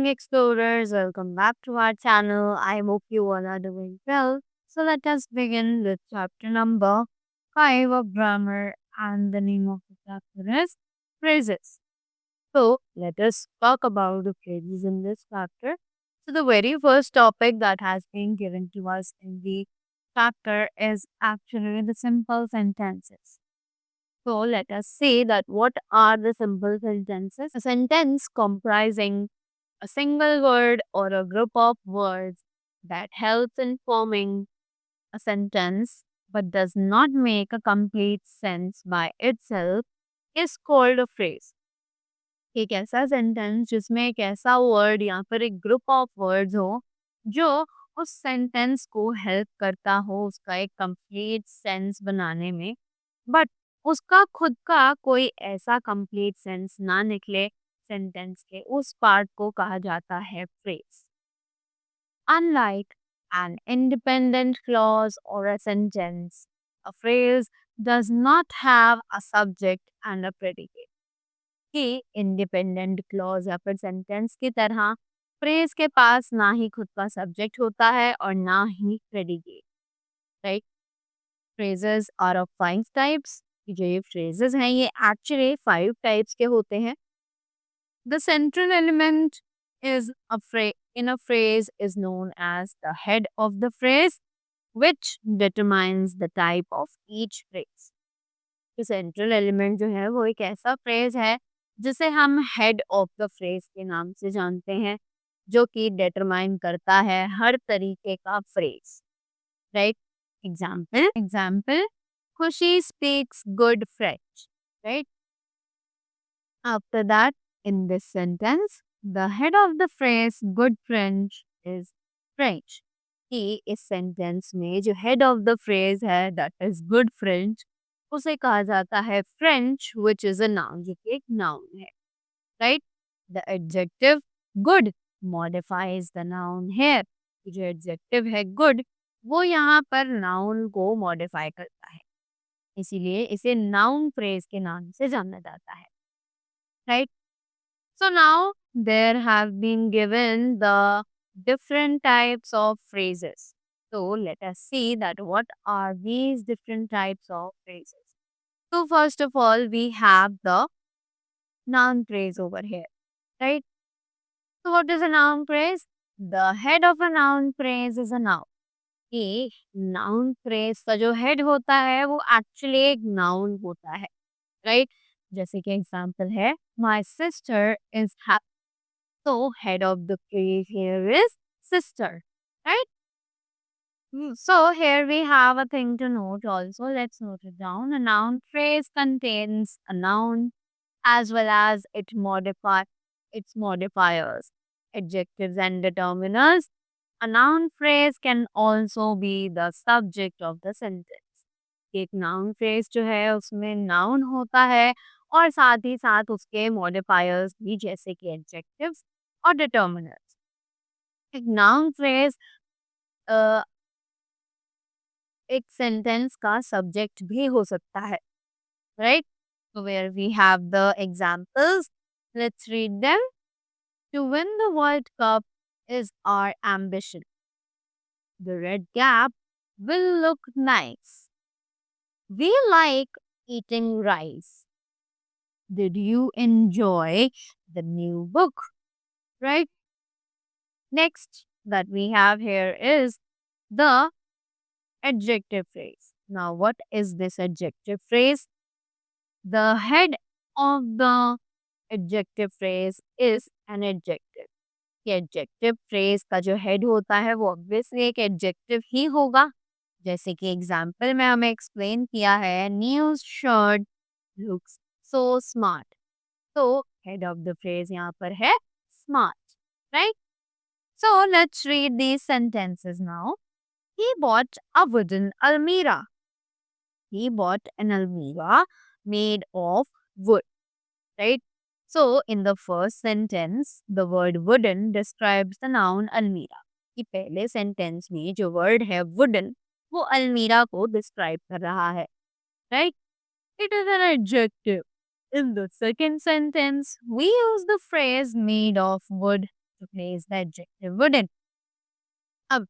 morning, explorers. Welcome back to our channel. I hope you all are doing well. So, let us begin with chapter number 5 of grammar, and the name of the chapter is phrases. So, let us talk about the phrases in this chapter. So, the very first topic that has been given to us in the chapter is actually the simple sentences. So let us say that what are the simple sentences? A sentence comprising a single word or a group of words that helps in forming a sentence but does not make a complete sense by itself is called a phrase. एक ऐसा sentence जिसमें एक ऐसा word या फिर एक group of words हो जो उस सेंटेंस को हेल्प करता हो उसका एक कंप्लीट सेंस बनाने में, बट उसका खुद का कोई ऐसा कंप्लीट सेंस ना निकले सेंटेंस के, उस पार्ट को कहा जाता है phrase. Unlike an independent clause or a sentence, a phrase does not have a subject and a predicate. कि इंडिपेंडेंट क्लॉज या फिर सेंटेंस की तरह फ्रेज के पास ना ही खुद का सब्जेक्ट होता है और ना ही predicate. Right. Phrases are of 5 types. जो ये फ्रेजेस हैं ये एक्चुअली 5 टाइप्स के होते हैं. The central element is in a phrase is known as the head of the phrase, which determines the type of each phrase. तो central element जो है वो एक ऐसा फ्रेज है जिसे हम हेड ऑफ द फ्रेज के नाम से जानते हैं, जो कि डिटरमाइन करता है हर तरीके का phrase. Right. Example, Khushi speaks good French. Right. After that, in this sentence the head of the phrase good French is French. कि इस सेंटेंस में जो हेड ऑफ द फ्रेज है दैट इज गुड फ्रेंच, उसे कहा जाता है French, which is a noun, जो कि एक नाउन है. Right. The adjective good modifies the noun here. जो एडजेक्टिव है गुड वो यहाँ पर नाउन को मॉडिफाई करता है, इसीलिए इसे नाउन फ्रेज के नाम से जाना जाता है. Right. So now there have been given the different types of phrases. So let us see that what are these different types of phrases. So first of all, we have the noun phrase over here, right? So what is a noun phrase? The head of a noun phrase is a noun. कि noun phrase का जो head होता है वो actually एक noun होता है, right? जैसे कि example है my sister is happy. So head of the phrase here is sister, right? So here we have a thing to note also. Let's note it down. A noun phrase contains a noun as well as its modifiers, adjectives and determiners. A noun phrase can also be the subject of the sentence. एक noun phrase जो है उसमें noun होता है और साथ ही साथ उसके मॉडिफायर्स भी, जैसे कि एडजेक्टिव्स और डिटर्मिनर्स. एक नाउन फ्रेज एक सेंटेंस का सब्जेक्ट भी हो सकता है, right. So where we have the examples, let's read them. To win the World Cup is our ambition. The red cap will look nice. We like eating rice. Did you enjoy the new book? Right? Next that we have here is the adjective phrase. Now, what is this adjective phrase? The head of the adjective phrase is an adjective. कि adjective phrase का जो head होता है वो obviously एक adjective ही होगा. जैसे कि एग्जाम्पल में हमें एक्सप्लेन किया है new shirt looks so smart. तो हेड ऑफ द फ्रेज यहाँ पर है smart. Right. So let's read these sentences now. He bought a wooden almirah. He bought an almirah made of wood. Right? So, in the first sentence, the word wooden describes the noun almirah. कि पहले sentence में जो word है wooden वो अलमीरा को describe कर रहा है. Right? It is an adjective. In the second sentence, we use the phrase made of wood replace the adjective wooden. अब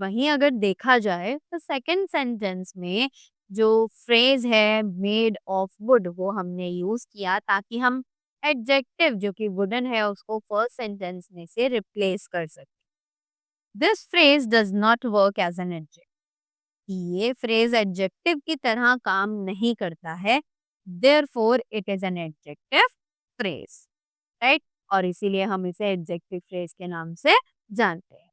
वहीं अगर देखा जाए तो सेकंड सेंटेंस में जो फ्रेज है मेड ऑफ वुड वो हमने यूज किया ताकि हम एडजेक्टिव जो कि वुडन है उसको फर्स्ट सेंटेंस में से रिप्लेस कर सकें. This phrase does not work as an adjective. ये फ्रेज एडजेक्टिव की तरह काम नहीं करता है. Therefore it is an adjective phrase, right. और इसीलिए हम इसे एडजेक्टिव फ्रेज के नाम से जानते हैं.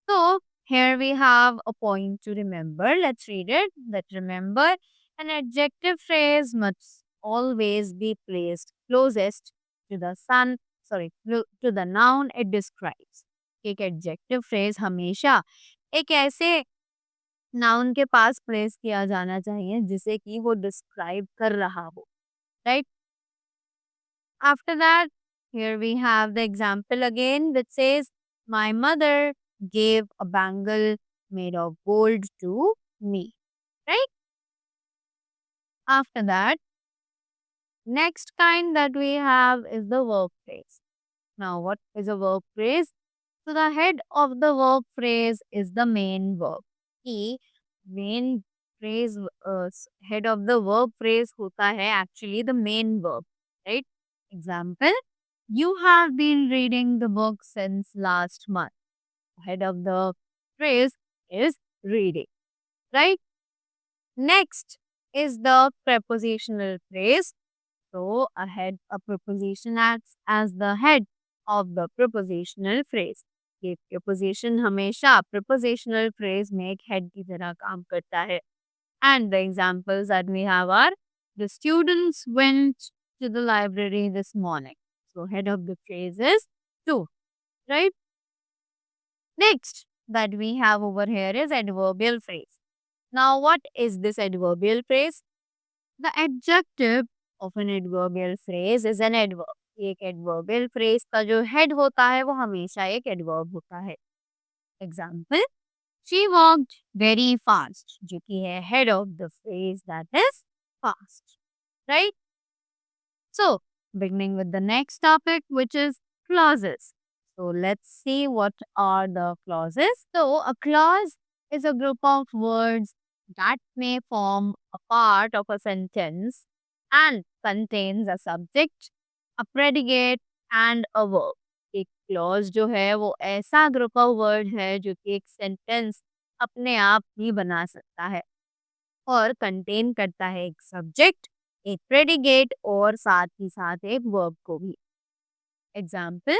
So here we have a point to remember. Let's read it. That remember, an adjective phrase must always be placed closest to the to the noun it describes. एक adjective phrase हमेशा एक ऐसे noun के पास place किया जाना चाहिए जिसे कि वो describe कर रहा हो, right? After that, here we have the example again that says, my mother gave a bangle made of gold to me, right? After that, next kind that we have is the verb phrase. Now, what is a verb phrase? So, the head of the verb phrase is the main verb. कि main phrase, head of the verb phrase होता है actually the main verb, right? Example, you have been reading the book since last month. Head of the phrase is reading, right? Next is the prepositional phrase. So, a preposition acts as the head of the prepositional phrase. ये preposition हमेशा prepositional phrase में एक head की तरह काम करता है. And the examples that we have are, the students went to the library this morning. So, head of the phrase is to, right? Next that we have over here is adverbial phrase. Now, what is this adverbial phrase? The adjective of an adverbial phrase is an adverb. एक adverbial phrase का जो head होता है वो हमेशा एक adverb होता है. Example, she walked very fast, जो कि है head of the phrase that is fast, right? So, beginning with the next topic, which is clauses. So, let's see what are the clauses. So, a clause is a group of words that may form a part of a sentence and contains a subject, a predicate and a verb. एक clause जो है वो ऐसा group of word है जो कि एक sentence अपने आप ही बना सकता है और contain करता है एक subject, एक predicate और साथ ही साथ एक verb को भी. Example,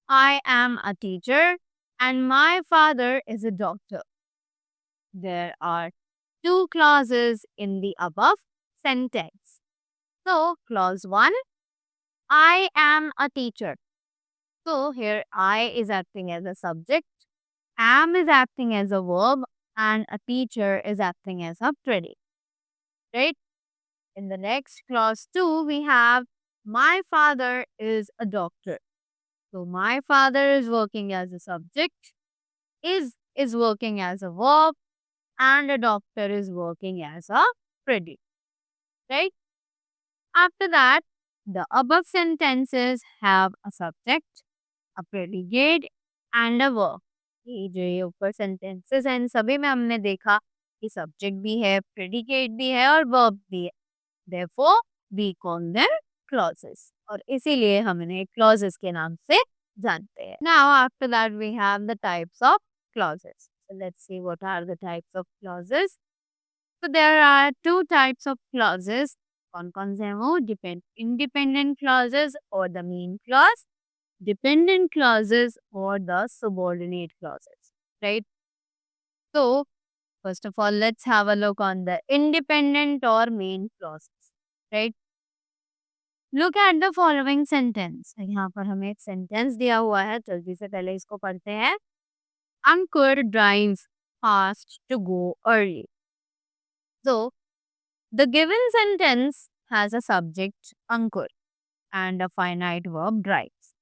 I am a teacher and my father is a doctor. There are two clauses in the above sentence. So, clause 1, I am a teacher. So, here I is acting as a subject, am is acting as a verb, and a teacher is acting as a predicate. Right? In the next clause 2, we have my father is a doctor. So, my father is working as a subject, is working as a verb, and a doctor is working as a predicate. Right? After that, the above sentences have a subject, a predicate and a verb. ये जो ये ऊपर sentences हैं इन सभी में हमने देखा कि subject भी है, predicate भी है और verb भी है. Therefore, we call them clauses. और इसीलिए हम इन्हें clauses के नाम से जानते हैं. Now, after that, we have the types of clauses. So, let's see what are the types of clauses. So, there are two types of clauses. कौन-कौन से हैं वो? Independent clauses or the main clause, dependent clauses or the subordinate clauses, right? So, first of all, let's have a look on the independent or main clauses, right? Look at the following sentence. यहाँ पर हमें एक sentence दिया हुआ है, जल्दी से पहले इसको पढ़ते हैं. Ankur drives fast to go early. So, the given sentence has a subject Ankur and a finite verb drives.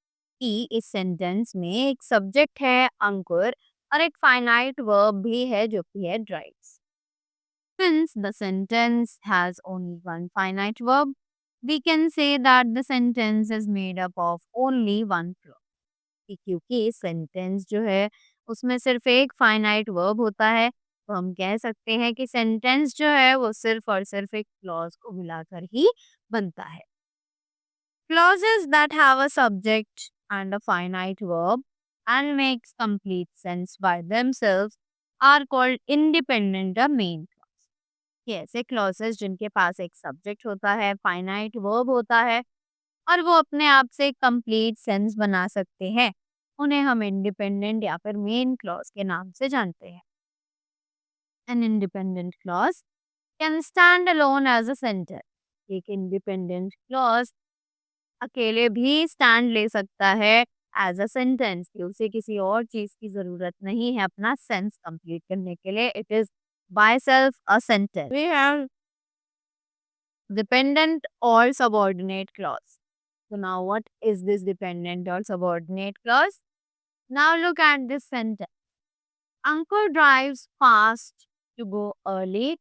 कि इस सेंटेंस में एक सब्जेक्ट है अंकुर और एक फाइनाइट वर्ब भी है जो कि है drives. Since the sentence has only one finite verb, we can say that the sentence is made up of only one clause. क्योंकि सेंटेंस जो है उसमें सिर्फ एक फाइनाइट वर्ब होता है, तो हम कह सकते हैं कि सेंटेंस जो है वो सिर्फ और सिर्फ एक क्लॉज को मिलाकर ही बनता है। Clauses that have a subject and a finite verb and makes complete sense by themselves are called independent of main clause। ये ऐसे clauses जिनके पास एक subject होता है, finite verb होता है और वो अपने आप से complete sense बना सकते हैं, उन्हें हम independent या फिर main clause के नाम से जानते हैं। An independent clause can stand alone as a sentence। एक independent clause अकेले भी स्टैंड ले सकता है एज अ सेंटेंस, कि उसे किसी और चीज की जरूरत नहीं है अपना सेंस कंप्लीट करने के लिए। It is by self a sentence. We have dependent और subordinate clause. So now what is this dependent or subordinate clause? Now look at this sentence. Uncle drives fast to go early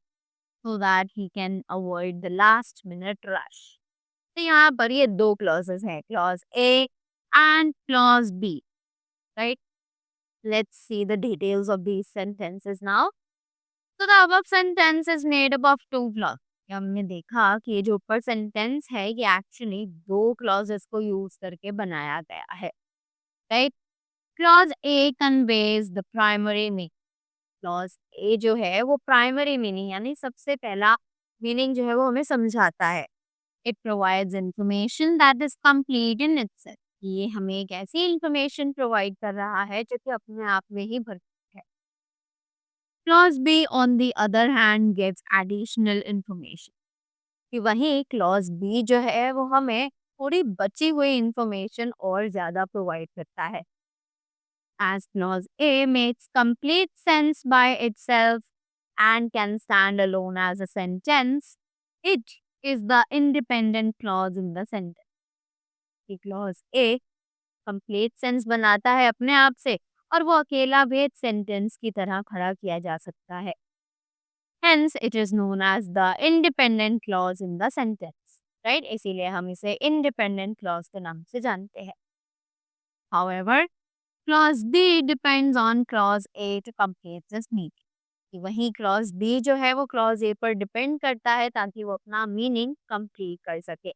so that he can avoid the last minute rush। तो यहाँ पर ये दो clauses हैं, clause A and clause B, right. Let's see the details of these sentences now. तो the above sentence is made up of two clause. हमने देखा कि ये जो ऊपर सेंटेंस है ये एक्चुअली दो क्लॉजेस को यूज करके बनाया गया है, right. Clause A conveys the primary meaning. Clause A जो है वो प्राइमरी मीनिंग यानी सबसे पहला मीनिंग जो है वो हमें समझाता है। It provides information that is complete in itself. ये हमें एक ऐसी इंफॉर्मेशन प्रोवाइड कर रहा है जो कि अपने आप में ही भरपूर है। Clause be on the other hand gives additional information. कि वहीं क्लॉज बी जो है वो हमें थोड़ी बची हुई इंफॉर्मेशन और ज्यादा प्रोवाइड करता है। As clause A makes complete sense by itself and can stand alone as a sentence, it is the independent clause in the sentence। कि clause A complete sense बनाता है अपने आप से और वो अकेला भी एक sentence की तरह खड़ा किया जा सकता है। Hence, it is known as the independent clause in the sentence, right? इसीलिए हम इसे independent clause के नाम से जानते हैं। However, clause B depends on clause A to complete this meaning। कि वही clause B जो है वो clause A पर depend करता है ताकि वो अपना meaning complete कर सके।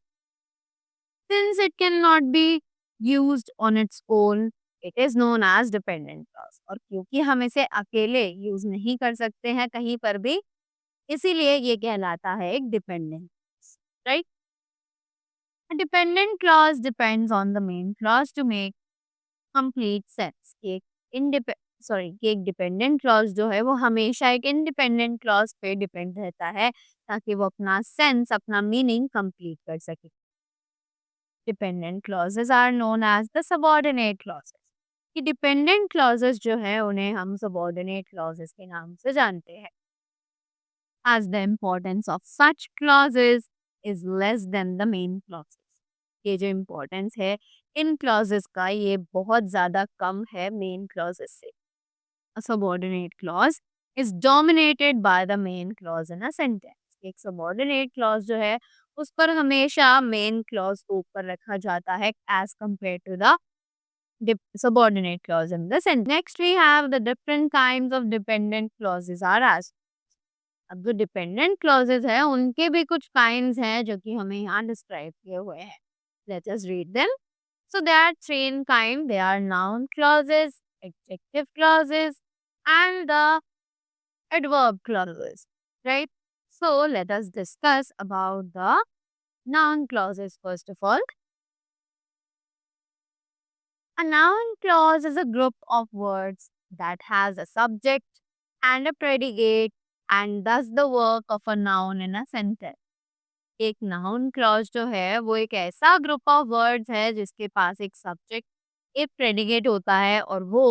Since it cannot be used on its own, it is known as dependent clause। और क्योंकि हम इसे अकेले यूज नहीं कर सकते हैं कहीं पर भी, इसीलिए ये कहलाता है एक dependent clause, right? A dependent clause depends on the main clause to make complete sense। कि एक डिपेंडेंट क्लॉज जो है वो हमेशा एक इंडिपेंडेंट क्लॉज पे डिपेंड रहता है ताकि वो अपना सेंस अपना मीनिंग कंप्लीट कर सके। Dependent clauses are known as the subordinate clauses. कि डिपेंडेंट क्लॉजेस जो है उन्हें हम सबऑर्डिनेट क्लॉजेस के नाम से जानते हैं। As the importance of such clauses is less than the main clauses. ये जो इम्पोर्टेंस है इन क्लॉजेस का ये बहुत ज़्यादा कम है मेन क्लॉजेस से। A subordinate clause is dominated by the main clause in a sentence। एक subordinate clause जो है उस पर हमेशा main clause को ऊपर रखा जाता है as compared to the subordinate clause in the sentence। Next we have the different kinds of dependent clauses are as। अब जो dependent clauses है उनके भी कुछ kinds हैं जो कि हमें यहाँ describe किए हुए हैं। Let us read them। So there are three in kind. They are noun clauses, adjective clauses, and the adverb clauses, right? So let us discuss about the noun clauses first of all. A noun clause is a group of words that has a subject and a predicate and does the work of a noun in a sentence। एक noun clause जो है वो एक ऐसा group of words है जिसके पास एक subject एक प्रेडिकेट होता है और वो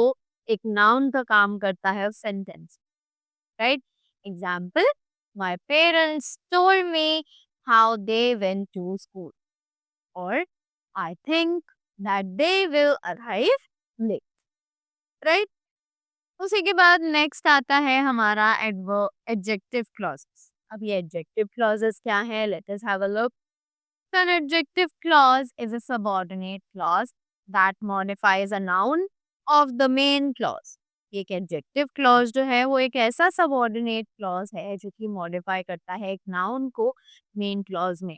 एक नाउन का काम करता है उस sentence, right. Example, my parents told me how they went to school और I think that they will arrive late, right. उसी के बाद नेक्स्ट आता है हमारा एडजेक्टिव क्लॉजेस। अब ये एडजेक्टिव क्लॉजेस क्या है, let us have a look. So an adjective clause is a subordinate clause that modifies a noun of the main clause. एक एडजेक्टिव क्लॉज जो है वो एक ऐसा सबऑर्डिनेट क्लॉज है जो कि मॉडिफाई करता है एक नाउन को मेन क्लॉज में.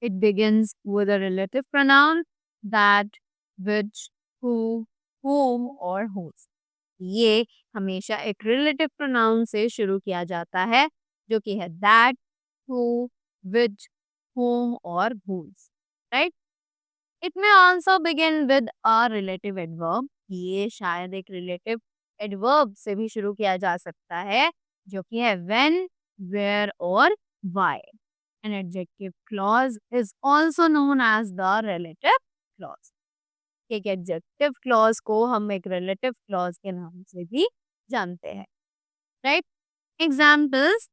It begins with a relative pronoun that, which, who, whom or whose. ये हमेशा एक रिलेटिव प्रोनाउन से शुरू किया जाता है जो कि है that, who, which, whom or whose. Right? It may also begin with a relative adverb. ये शायद एक relative adverb से भी शुरू किया जा सकता है जो कि है when, where और why. An adjective clause is also known as the relative clause. एक adjective clause को हम एक relative clause के नाम से भी जानते हैं. Right? Examples: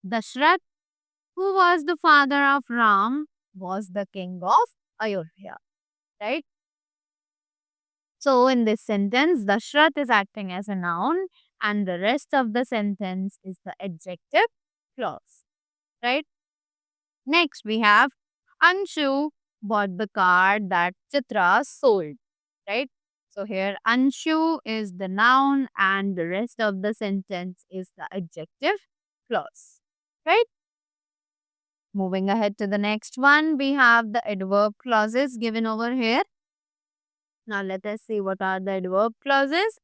Dashrath, who was the father of Ram, was the king of Ayodhya. Right? So in this sentence, Dashrath is acting as a noun and the rest of the sentence is the adjective clause. Right? Next, we have Anshu bought the car that Chitra sold, right? So here Anshu is the noun and the rest of the sentence is the adjective clause, right? Moving ahead to the next one, we have the adverb clauses given over here. Now let us see what are the adverb clauses.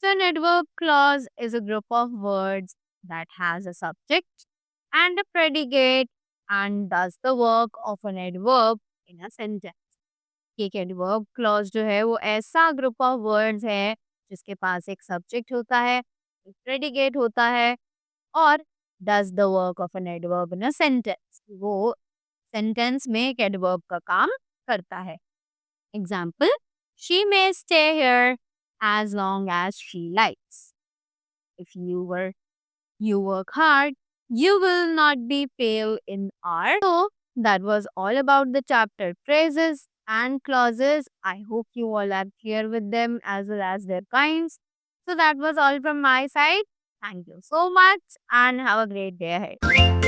So an adverb clause is a group of words that has a subject and a predicate and does the work of an adverb in a sentence. एक adverb clause जो है वो ऐसा group of words है जिसके पास एक subject होता है, एक predicate होता है और does the work of an adverb in a sentence. वो sentence में एक adverb का काम करता है. Example: she may stay here as long as she likes. If you work hard, you will not be pale in hour. So that was all about the chapter phrases and clauses. I hope you all are clear with them as well as their kinds. So that was all from my side. Thank you so much and have a great day ahead.